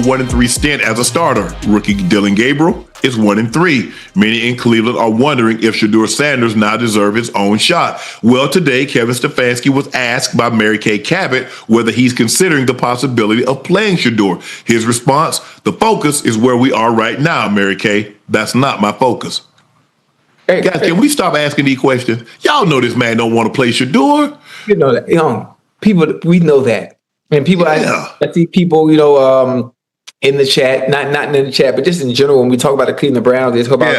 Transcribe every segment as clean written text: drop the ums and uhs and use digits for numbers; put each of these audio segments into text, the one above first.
1-3 stint as a starter. Rookie Dylan Gabriel is 1-3. Many in Cleveland are wondering if Shedeur Sanders now deserves his own shot. Well, today, Kevin Stefanski was asked by Mary Kay Cabot whether he's considering the possibility of playing Shedeur. His response, "The focus is where we are right now, Mary Kay. That's not my focus." Hey, guys, can we stop asking these questions? Y'all know this man don't want to play Shedeur. You know that. People, we know that. And people, Yeah. I see people, in the chat, not in the chat, but just in general, when we talk about the Cleveland Browns, they talk about,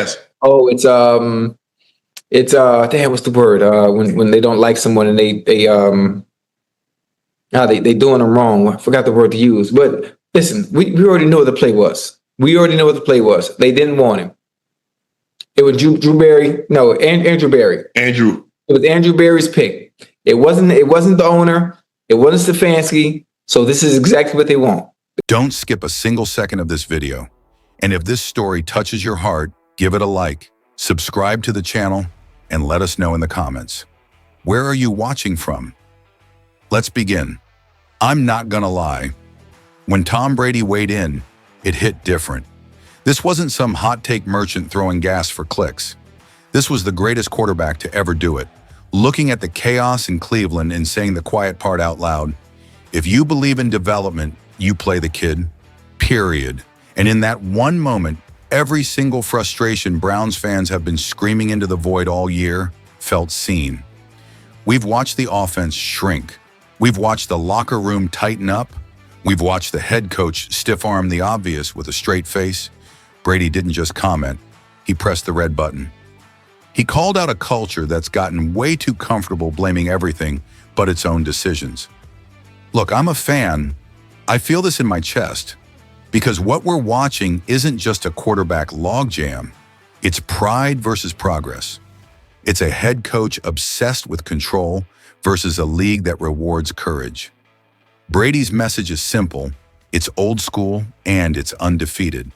damn, what's the word? When they don't like someone and they doing them wrong. I forgot the word to use. But listen, we already know what the play was. They didn't want him. It was Andrew Berry. Andrew. It was Andrew Berry's pick. It wasn't the owner. It wasn't Stefanski. So this is exactly what they want. Don't skip a single second of this video. And if this story touches your heart, give it a like, subscribe to the channel, and let us know in the comments. Where are you watching from? Let's begin. I'm not gonna lie. When Tom Brady weighed in, it hit different. This wasn't some hot take merchant throwing gas for clicks. This was the greatest quarterback to ever do it, looking at the chaos in Cleveland and saying the quiet part out loud. If you believe in development, you play the kid, period. And in that one moment, every single frustration Browns fans have been screaming into the void all year felt seen. We've watched the offense shrink. We've watched the locker room tighten up. We've watched the head coach stiff-arm the obvious with a straight face. Brady didn't just comment, he pressed the red button. He called out a culture that's gotten way too comfortable blaming everything but its own decisions. Look, I'm a fan. I feel this in my chest because what we're watching isn't just a quarterback logjam. It's pride versus progress. It's a head coach obsessed with control versus a league that rewards courage. Brady's message is simple, it's old school, and it's undefeated.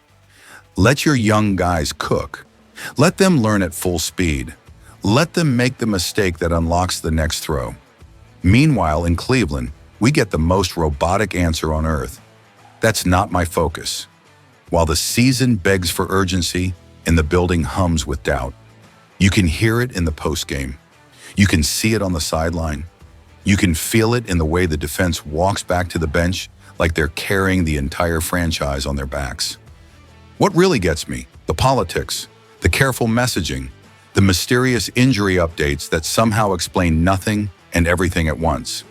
Let your young guys cook. Let them learn at full speed. Let them make the mistake that unlocks the next throw. Meanwhile, in Cleveland, we get the most robotic answer on earth. That's not my focus. While the season begs for urgency and the building hums with doubt, you can hear it in the postgame. You can see it on the sideline. You can feel it in the way the defense walks back to the bench like they're carrying the entire franchise on their backs. What really gets me? The politics, the careful messaging, the mysterious injury updates that somehow explain nothing and everything at once.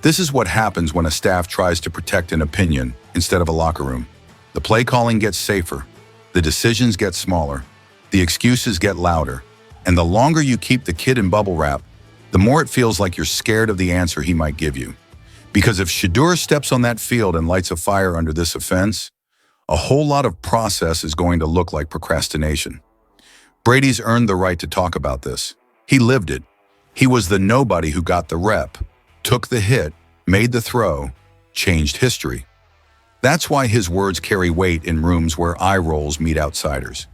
This is what happens when a staff tries to protect an opinion instead of a locker room. The play calling gets safer, the decisions get smaller, the excuses get louder, and the longer you keep the kid in bubble wrap, the more it feels like you're scared of the answer he might give you. Because if Shedeur steps on that field and lights a fire under this offense, a whole lot of process is going to look like procrastination. Brady's earned the right to talk about this. He lived it. He was the nobody who got the rep, took the hit, made the throw, changed history. That's why his words carry weight in rooms where eye rolls meet outsiders.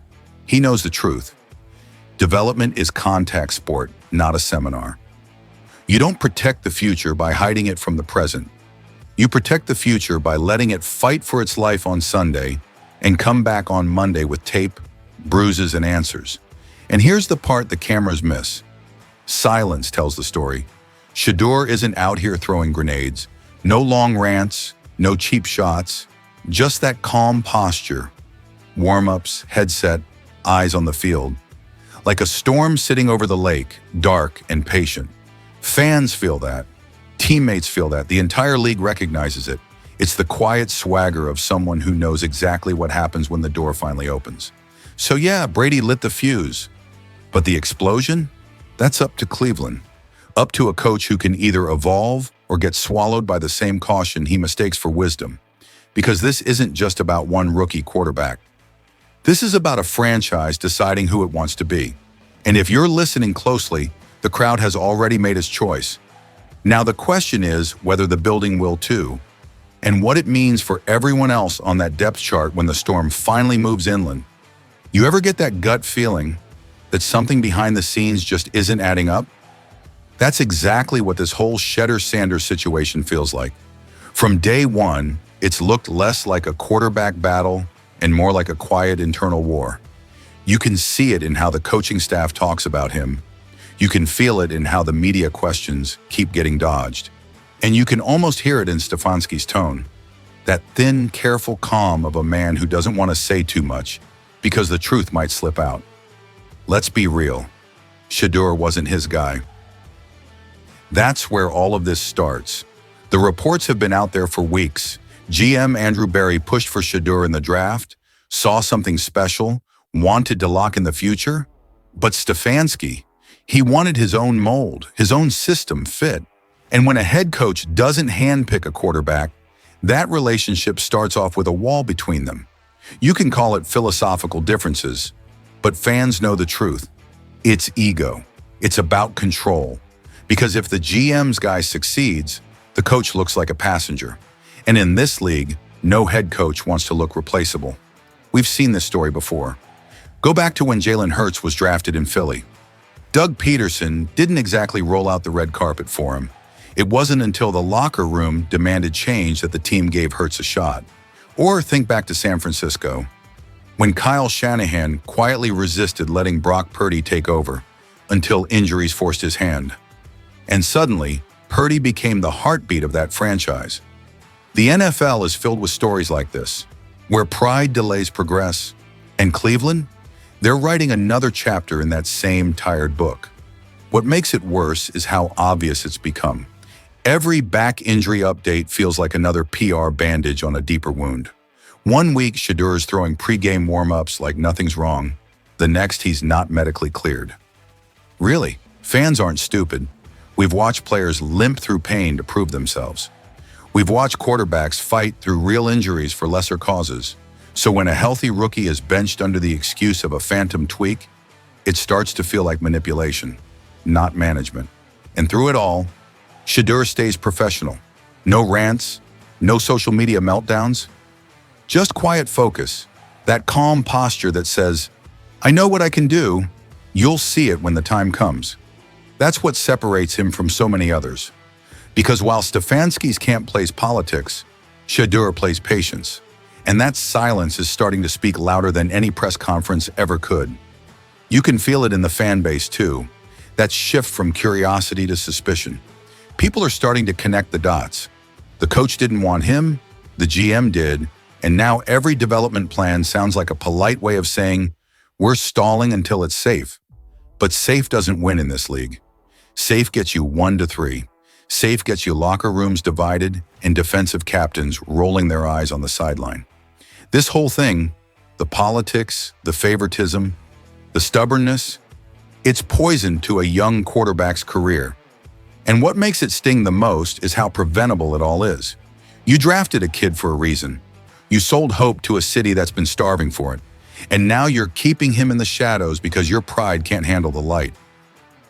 He knows the truth. Development is contact sport, not a seminar. You don't protect the future by hiding it from the present. You protect the future by letting it fight for its life on Sunday and come back on Monday with tape, bruises, and answers. And here's the part the cameras miss. Silence tells the story. Shedeur isn't out here throwing grenades. No long rants, no cheap shots, just that calm posture. Warm-ups, headset, eyes on the field. Like a storm sitting over the lake, dark and patient. Fans feel that. Teammates feel that. The entire league recognizes it. It's the quiet swagger of someone who knows exactly what happens when the door finally opens. So yeah, Brady lit the fuse. But the explosion? That's up to Cleveland. Up to a coach who can either evolve or get swallowed by the same caution he mistakes for wisdom. Because this isn't just about one rookie quarterback. This is about a franchise deciding who it wants to be. And if you're listening closely, the crowd has already made its choice. Now the question is whether the building will too, and what it means for everyone else on that depth chart when the storm finally moves inland. You ever get that gut feeling that something behind the scenes just isn't adding up? That's exactly what this whole Shedeur Sanders situation feels like. From day one, It's looked less like a quarterback battle and more like a quiet internal war. You can see it in how the coaching staff talks about him. You can feel it in how the media questions keep getting dodged. And you can almost hear it in Stefanski's tone. That thin, careful calm of a man who doesn't want to say too much because the truth might slip out. Let's be real. Shedeur wasn't his guy. That's where all of this starts. The reports have been out there for weeks. GM Andrew Berry pushed for Shedeur in the draft, saw something special, wanted to lock in the future. But Stefanski, he wanted his own mold, his own system fit. And when a head coach doesn't handpick a quarterback, that relationship starts off with a wall between them. You can call it philosophical differences, but fans know the truth. It's ego. It's about control. Because if the GM's guy succeeds, the coach looks like a passenger. And in this league, no head coach wants to look replaceable. We've seen this story before. Go back to when Jalen Hurts was drafted in Philly. Doug Peterson didn't exactly roll out the red carpet for him. It wasn't until the locker room demanded change that the team gave Hurts a shot. Or think back to San Francisco, when Kyle Shanahan quietly resisted letting Brock Purdy take over until injuries forced his hand. And suddenly, Purdy became the heartbeat of that franchise. The NFL is filled with stories like this, where pride delays progress. And Cleveland? They're writing another chapter in that same tired book. What makes it worse is how obvious it's become. Every back injury update feels like another PR bandage on a deeper wound. One week, Shedeur is throwing pregame warm-ups like nothing's wrong. The next, he's not medically cleared. Really, fans aren't stupid. We've watched players limp through pain to prove themselves. We've watched quarterbacks fight through real injuries for lesser causes. So when a healthy rookie is benched under the excuse of a phantom tweak, it starts to feel like manipulation, not management. And through it all, Shedeur stays professional. No rants, no social media meltdowns. Just quiet focus, that calm posture that says, I know what I can do, you'll see it when the time comes. That's what separates him from so many others. Because while Stefanski's camp plays politics, Shedeur plays patience. And that silence is starting to speak louder than any press conference ever could. You can feel it in the fan base too, that shift from curiosity to suspicion. People are starting to connect the dots. The coach didn't want him, the GM did, and now every development plan sounds like a polite way of saying, we're stalling until it's safe. But safe doesn't win in this league. Safe gets you 1-3. Safe gets you locker rooms divided and defensive captains rolling their eyes on the sideline. This whole thing, the politics, the favoritism, the stubbornness, it's poison to a young quarterback's career. And what makes it sting the most is how preventable it all is. You drafted a kid for a reason. You sold hope to a city that's been starving for it. And now you're keeping him in the shadows because your pride can't handle the light.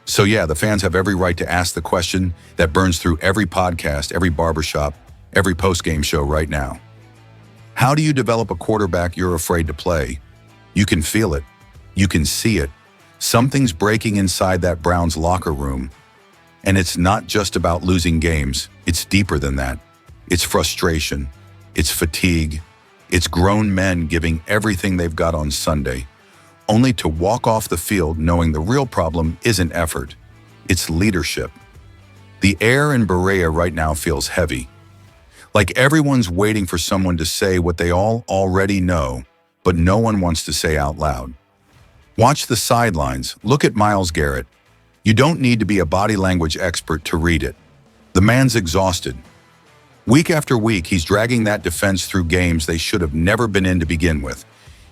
So yeah, the fans have every right to ask the question that burns through every podcast, every barbershop, every postgame show right now. How do you develop a quarterback you're afraid to play? You can feel it. You can see it. Something's breaking inside that Browns locker room. And it's not just about losing games. It's deeper than that. It's frustration. It's fatigue. It's grown men giving everything they've got on Sunday, only to walk off the field knowing the real problem isn't effort. It's leadership. The air in Berea right now feels heavy. Like everyone's waiting for someone to say what they all already know, but no one wants to say out loud. Watch the sidelines. Look at Myles Garrett. You don't need to be a body language expert to read it. The man's exhausted. Week after week, he's dragging that defense through games they should have never been in to begin with.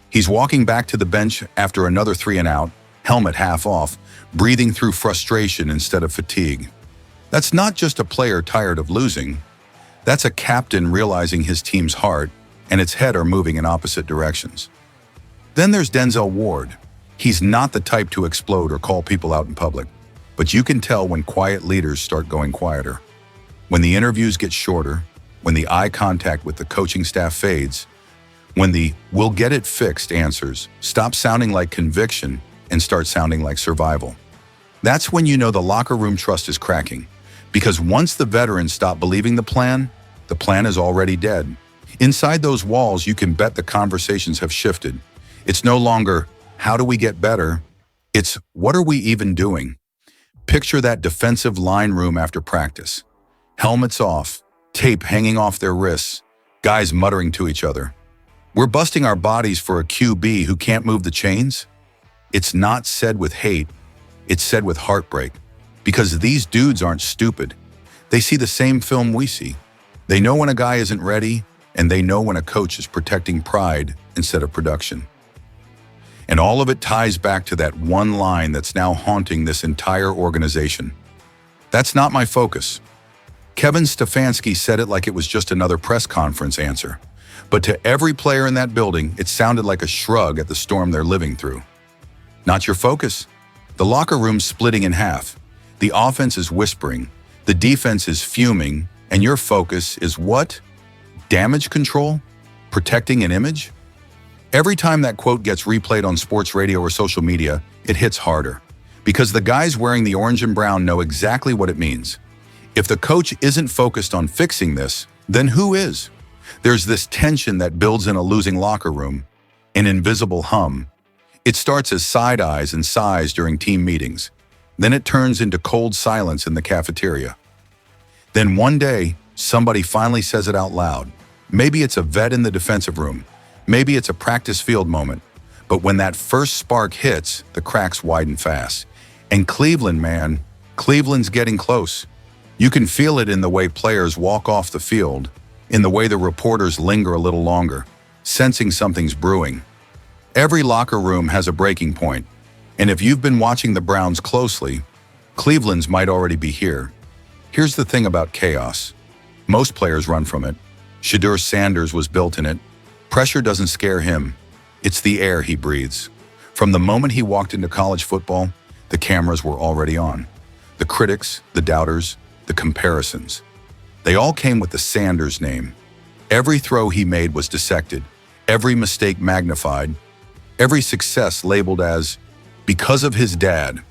He's walking back to the bench after another 3 and out, helmet half off, breathing through frustration instead of fatigue. That's not just a player tired of losing. That's a captain realizing his team's heart and its head are moving in opposite directions. Then there's Denzel Ward. He's not the type to explode or call people out in public, but you can tell when quiet leaders start going quieter. When the interviews get shorter, when the eye contact with the coaching staff fades, when the "we'll get it fixed" answers stop sounding like conviction and start sounding like survival. That's when you know the locker room trust is cracking. Because once the veterans stop believing the plan is already dead. Inside those walls, you can bet the conversations have shifted. It's no longer, how do we get better? It's, what are we even doing? Picture that defensive line room after practice. Helmets off, tape hanging off their wrists, guys muttering to each other. We're busting our bodies for a QB who can't move the chains? It's not said with hate, it's said with heartbreak. Because these dudes aren't stupid. They see the same film we see. They know when a guy isn't ready, and they know when a coach is protecting pride instead of production. And all of it ties back to that one line that's now haunting this entire organization. That's not my focus. Kevin Stefanski said it like it was just another press conference answer. But to every player in that building, it sounded like a shrug at the storm they're living through. Not your focus. The locker room's splitting in half. The offense is whispering, the defense is fuming, and your focus is what? Damage control? Protecting an image? Every time that quote gets replayed on sports radio or social media, it hits harder. Because the guys wearing the orange and brown know exactly what it means. If the coach isn't focused on fixing this, then who is? There's this tension that builds in a losing locker room, an invisible hum. It starts as side eyes and sighs during team meetings. Then it turns into cold silence in the cafeteria. Then one day, somebody finally says it out loud. Maybe it's a vet in the defensive room. Maybe it's a practice field moment. But when that first spark hits, the cracks widen fast. And Cleveland, man, Cleveland's getting close. You can feel it in the way players walk off the field, in the way the reporters linger a little longer, sensing something's brewing. Every locker room has a breaking point. And if you've been watching the Browns closely, Cleveland's might already be here. Here's the thing about chaos. Most players run from it. Shedeur Sanders was built in it. Pressure doesn't scare him. It's the air he breathes. From the moment he walked into college football, the cameras were already on. The critics, the doubters, the comparisons. They all came with the Sanders name. Every throw he made was dissected, every mistake magnified, every success labeled as because of his dad.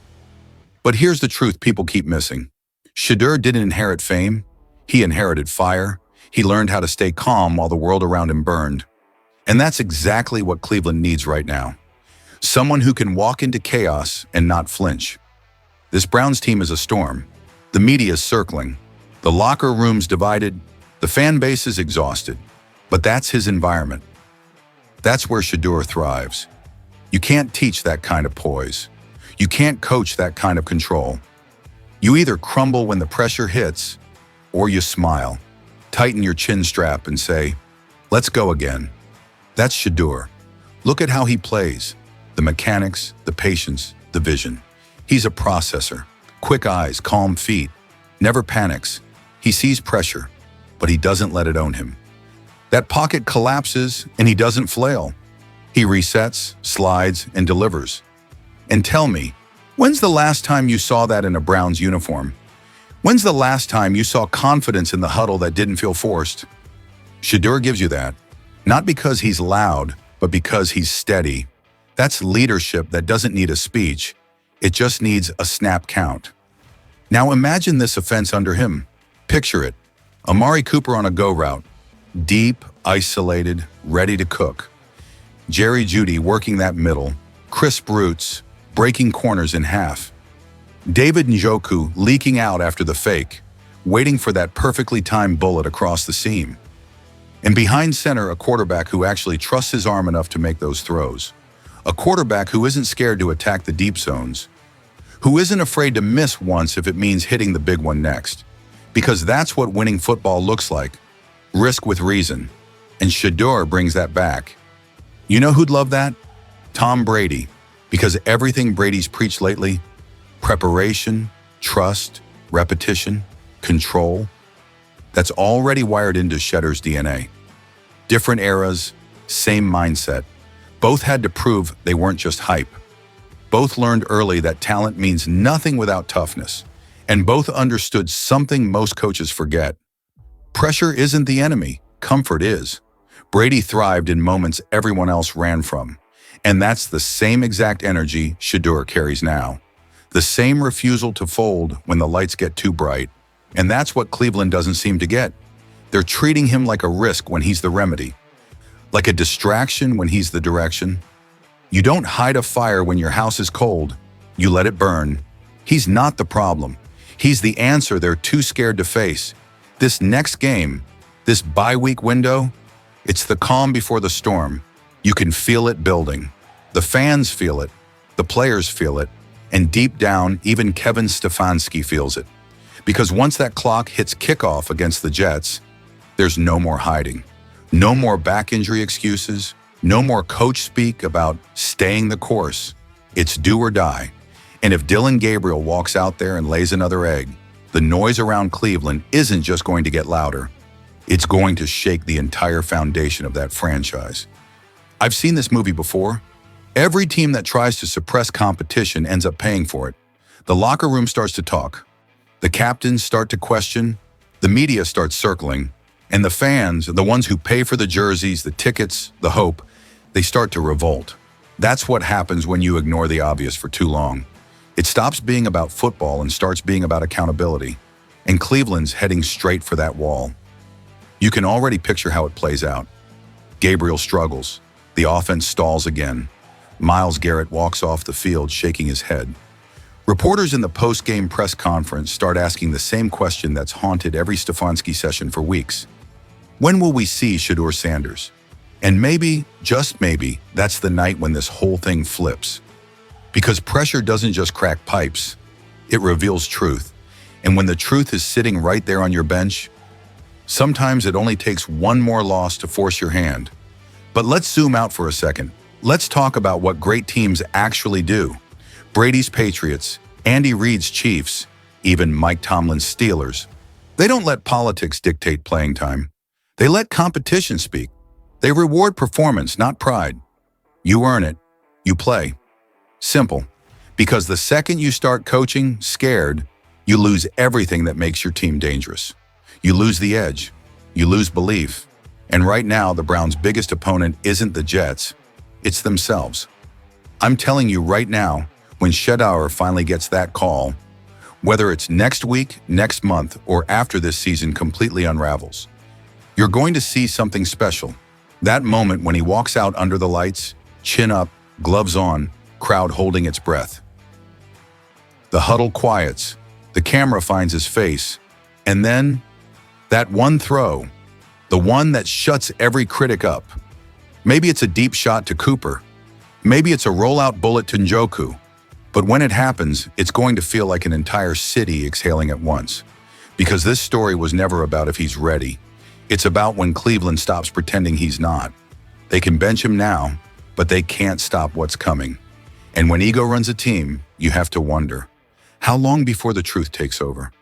But here's the truth people keep missing. Shedeur didn't inherit fame. He inherited fire. He learned how to stay calm while the world around him burned. And that's exactly what Cleveland needs right now. Someone who can walk into chaos and not flinch. This Browns team is a storm. The media is circling. The locker room's divided. The fan base is exhausted. But that's his environment. That's where Shedeur thrives. You can't teach that kind of poise. You can't coach that kind of control. You either crumble when the pressure hits, or you smile, tighten your chin strap and say, let's go again. That's Shedeur. Look at how he plays. The mechanics, the patience, the vision. He's a processor. Quick eyes, calm feet. Never panics. He sees pressure, but he doesn't let it own him. That pocket collapses and he doesn't flail. He resets, slides, and delivers. And tell me, when's the last time you saw that in a Browns uniform? When's the last time you saw confidence in the huddle that didn't feel forced? Shedeur gives you that, not because he's loud, but because he's steady. That's leadership that doesn't need a speech. It just needs a snap count. Now imagine this offense under him. Picture it. Amari Cooper on a go route. Deep, isolated, ready to cook. Jerry Jeudy working that middle. Crisp routes, breaking corners in half. David Njoku leaking out after the fake, waiting for that perfectly timed bullet across the seam. And behind center, a quarterback who actually trusts his arm enough to make those throws. A quarterback who isn't scared to attack the deep zones. Who isn't afraid to miss once if it means hitting the big one next. Because that's what winning football looks like. Risk with reason. And Shedeur brings that back. You know who'd love that? Tom Brady. Because everything Brady's preached lately, preparation, trust, repetition, control, that's already wired into Shedeur's DNA. Different eras, same mindset. Both had to prove they weren't just hype. Both learned early that talent means nothing without toughness. And both understood something most coaches forget. Pressure isn't the enemy, comfort is. Brady thrived in moments everyone else ran from. And that's the same exact energy Shedeur carries now. The same refusal to fold when the lights get too bright. And that's what Cleveland doesn't seem to get. They're treating him like a risk when he's the remedy, like a distraction when he's the direction. You don't hide a fire when your house is cold. You let it burn. He's not the problem. He's the answer they're too scared to face. This next game, this bye-week window, it's the calm before the storm. You can feel it building. The fans feel it. The players feel it. And deep down, even Kevin Stefanski feels it. Because once that clock hits kickoff against the Jets, there's no more hiding. No more back injury excuses. No more coach speak about staying the course. It's do or die. And if Dillon Gabriel walks out there and lays another egg, the noise around Cleveland isn't just going to get louder. It's going to shake the entire foundation of that franchise. I've seen this movie before. Every team that tries to suppress competition ends up paying for it. The locker room starts to talk. The captains start to question. The media starts circling. And the fans, the ones who pay for the jerseys, the tickets, the hope, they start to revolt. That's what happens when you ignore the obvious for too long. It stops being about football and starts being about accountability. And Cleveland's heading straight for that wall. You can already picture how it plays out. Gabriel struggles. The offense stalls again. Myles Garrett walks off the field shaking his head. Reporters in the post-game press conference start asking the same question that's haunted every Stefanski session for weeks. When will we see Shedeur Sanders? And maybe, just maybe, that's the night when this whole thing flips. Because pressure doesn't just crack pipes, it reveals truth. And when the truth is sitting right there on your bench, sometimes it only takes one more loss to force your hand. But let's zoom out for a second. Let's talk about what great teams actually do. Brady's Patriots, Andy Reid's Chiefs, even Mike Tomlin's Steelers. They don't let politics dictate playing time. They let competition speak. They reward performance, not pride. You earn it. You play. Simple. Because the second you start coaching scared, you lose everything that makes your team dangerous. You lose the edge. You lose belief. And right now, the Browns' biggest opponent isn't the Jets. It's themselves. I'm telling you right now, when Shedeur finally gets that call, whether it's next week, next month, or after this season completely unravels, you're going to see something special. That moment when he walks out under the lights, chin up, gloves on, crowd holding its breath. The huddle quiets, the camera finds his face, and then that one throw, the one that shuts every critic up. Maybe it's a deep shot to Cooper. Maybe it's a rollout bullet to Njoku. But when it happens, it's going to feel like an entire city exhaling at once. Because this story was never about if he's ready. It's about when Cleveland stops pretending he's not. They can bench him now, but they can't stop what's coming. And when ego runs a team, you have to wonder, how long before the truth takes over?